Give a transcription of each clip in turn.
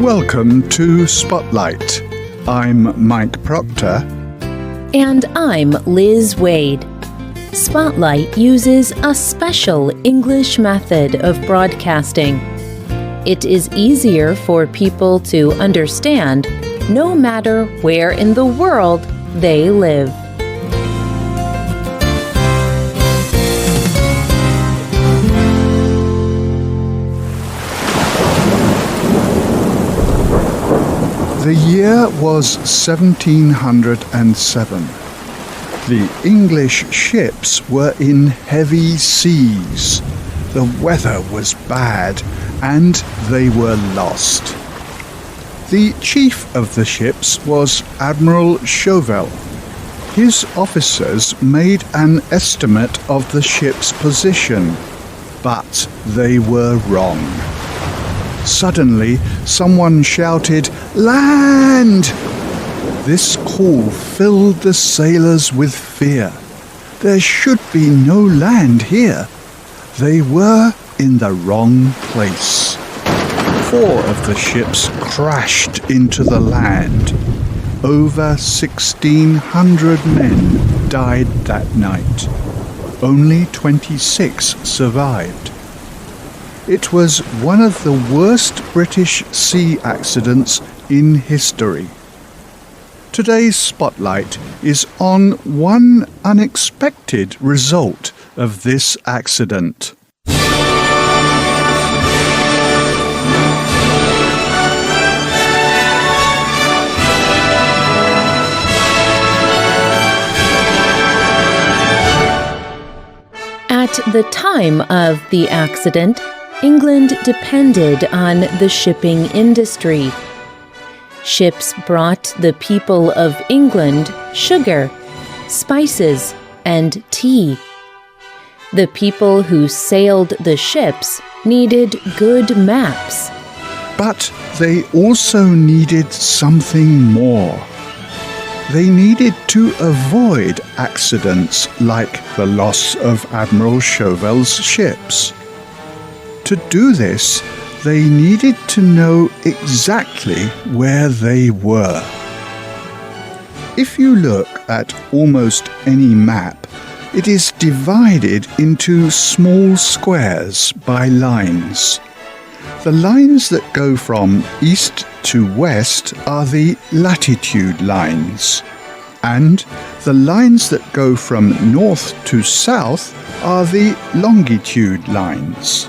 Welcome to Spotlight. I'm Mike Proctor. And I'm Liz Wade. Spotlight uses a special English method of broadcasting. It is easier for people to understand no matter where in the world they live. The year was 1707. The English ships were in heavy seas. The weather was bad, and they were lost. The chief of the ships was Admiral Chauvel. His officers made an estimate of the ship's position, but they were wrong. Suddenly, someone shouted, "Land!" This call filled the sailors with fear. There should be no land here. They were in the wrong place. 4 of the ships crashed into the land. Over 1,600 men died that night. Only 26 survived. It was one of the worst British sea accidents in history. Today's Spotlight is on one unexpected result of this accident. At the time of the accident, England depended on the shipping industry. Ships brought the people of England sugar, spices, and tea. The people who sailed the ships needed good maps. But they also needed something more. They needed to avoid accidents like the loss of Admiral Chauvel's ships. To do this, they needed to know exactly where they were. If you look at almost any map, it is divided into small squares by lines. The lines that go from east to west are the latitude lines, and the lines that go from north to south are the longitude lines.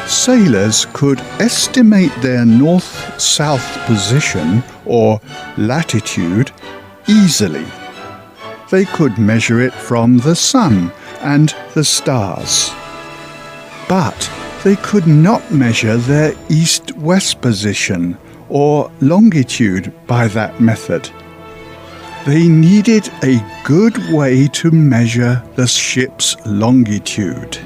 Sailors could estimate their north-south position, or latitude, easily. They could measure it from the sun and the stars. But they could not measure their east-west position, or longitude, by that method. They needed a good way to measure the ship's longitude.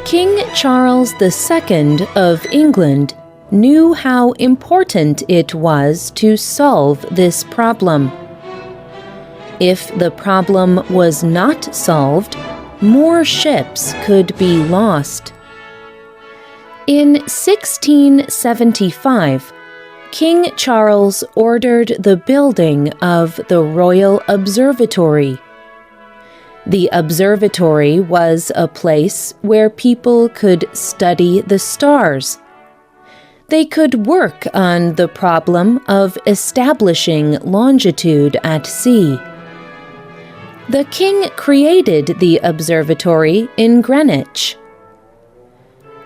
King Charles II of England knew how important it was to solve this problem. If the problem was not solved, more ships could be lost. In 1675, King Charles ordered the building of the Royal Observatory. The observatory was a place where people could study the stars. They could work on the problem of establishing longitude at sea. The king created the observatory in Greenwich.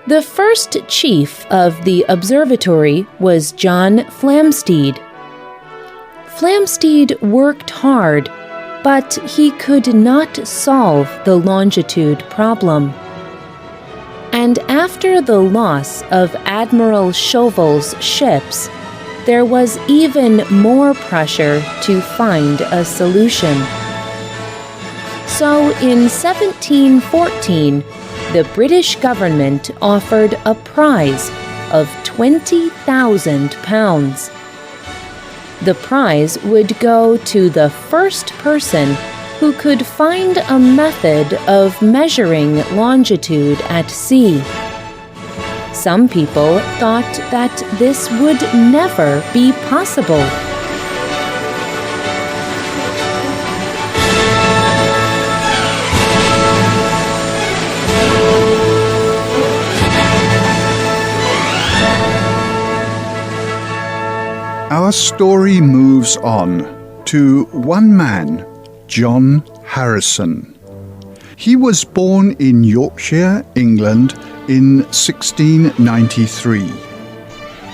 The first chief of the observatory was John Flamsteed. Flamsteed worked hard, but he could not solve the longitude problem. And after the loss of Admiral Chauvel's ships, there was even more pressure to find a solution. So in 1714, the British government offered a prize of £20,000. The prize would go to the first person who could find a method of measuring longitude at sea. Some people thought that this would never be possible. Our story moves on to one man, John Harrison. He was born in Yorkshire, England, in 1693.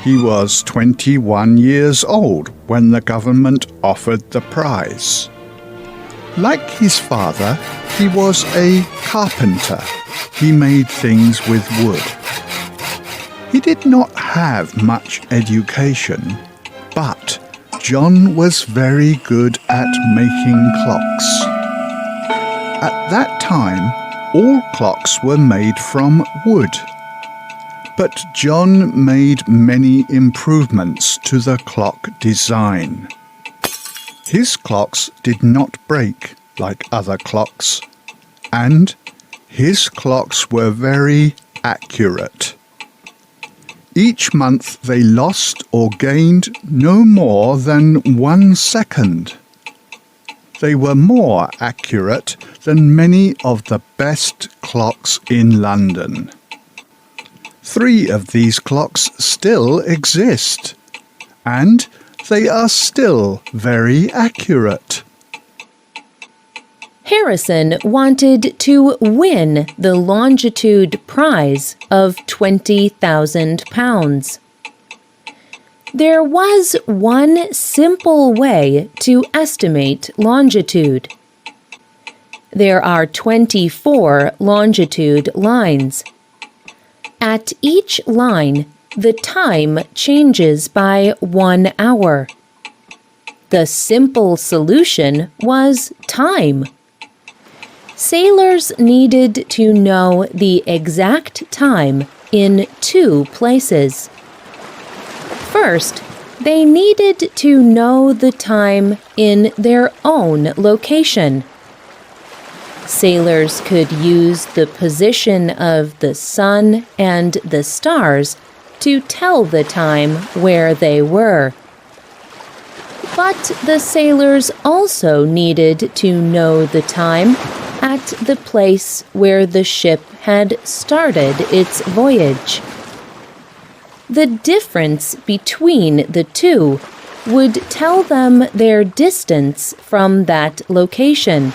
He was 21 years old when the government offered the prize. Like his father, he was a carpenter. He made things with wood. He did not have much education, but John was very good at making clocks. At that time, all clocks were made from wood. But John made many improvements to the clock design. His clocks did not break like other clocks, and his clocks were very accurate. Each month they lost or gained no more than 1 second. They were more accurate than many of the best clocks in London. 3 of these clocks still exist, and they are still very accurate. Harrison wanted to win the longitude prize of £20,000. There was one simple way to estimate longitude. There are 24 longitude lines. At each line, the time changes by 1 hour. The simple solution was time. Sailors needed to know the exact time in 2 places. First, they needed to know the time in their own location. Sailors could use the position of the sun and the stars to tell the time where they were. But the sailors also needed to know the time at the place where the ship had started its voyage. The difference between the two would tell them their distance from that location.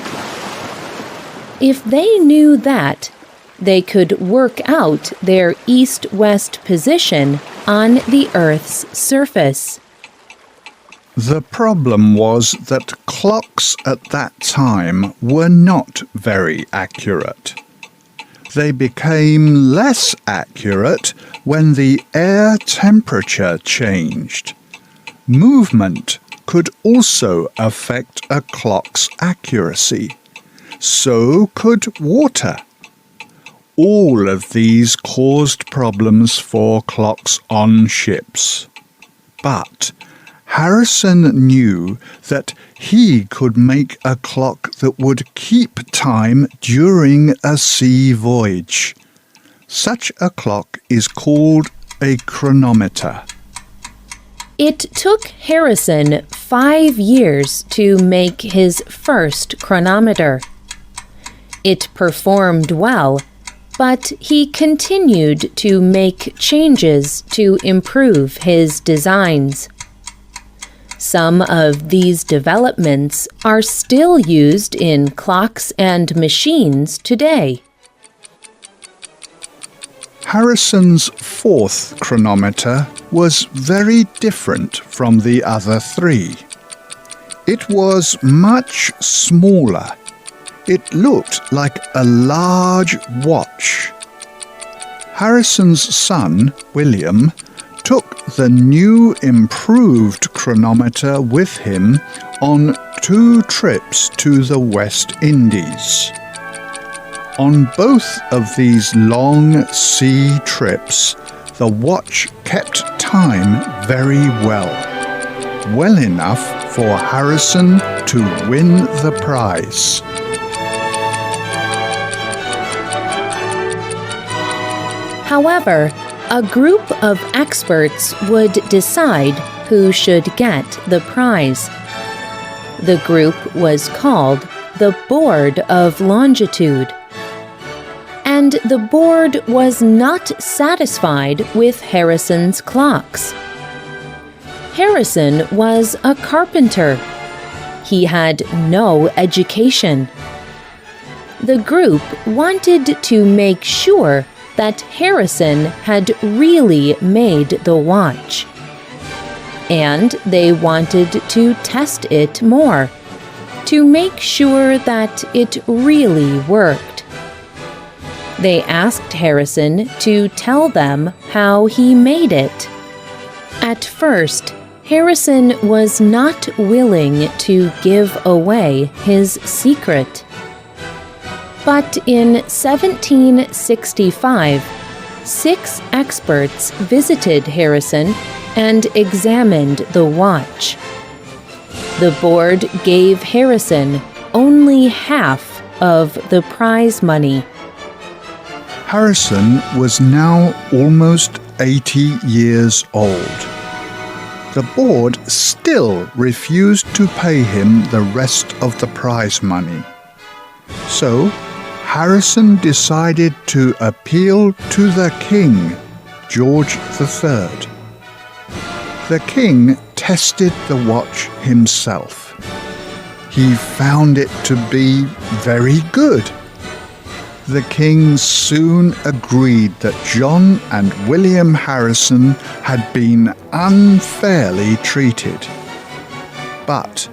If they knew that, they could work out their east-west position on the Earth's surface. The problem was that clocks at that time were not very accurate. They became less accurate when the air temperature changed. Movement could also affect a clock's accuracy. So could water. All of these caused problems for clocks on ships. But Harrison knew that he could make a clock that would keep time during a sea voyage. Such a clock is called a chronometer. It took Harrison 5 years to make his first chronometer. It performed well, but he continued to make changes to improve his designs. Some of these developments are still used in clocks and machines today. Harrison's 4th chronometer was very different from the other 3. It was much smaller. It looked like a large watch. Harrison's son, William, took the new improved chronometer with him on 2 trips to the West Indies. On both of these long sea trips, the watch kept time very well enough for Harrison to win the prize. However, A group of experts would decide who should get the prize. The group was called the Board of Longitude. And the board was not satisfied with Harrison's clocks. Harrison was a carpenter. He had no education. The group wanted to make sure that Harrison had really made the watch. And they wanted to test it more, to make sure that it really worked. They asked Harrison to tell them how he made it. At first, Harrison was not willing to give away his secret. But in 1765, 6 experts visited Harrison and examined the watch. The board gave Harrison only half of the prize money. Harrison was now almost 80 years old. The board still refused to pay him the rest of the prize money. So, Harrison decided to appeal to the king, George III. The king tested the watch himself. He found it to be very good. The king soon agreed that John and William Harrison had been unfairly treated. But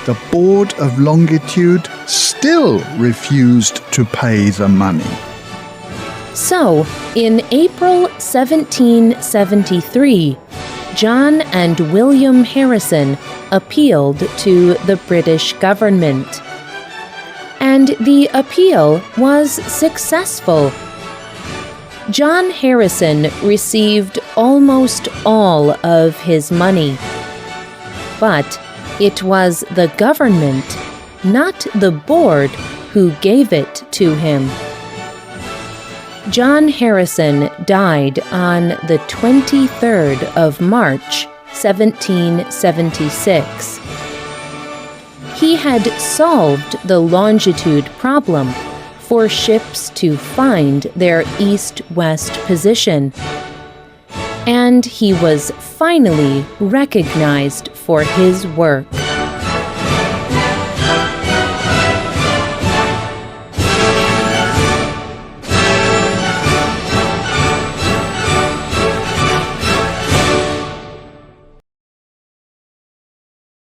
the Board of Longitude still refused to pay the money. So, in April 1773, John and William Harrison appealed to the British government. And the appeal was successful. John Harrison received almost all of his money. But it was the government, not the board, who gave it to him. John Harrison died on the 23rd of March, 1776. He had solved the longitude problem for ships to find their east-west position. And he was finally recognized for his work.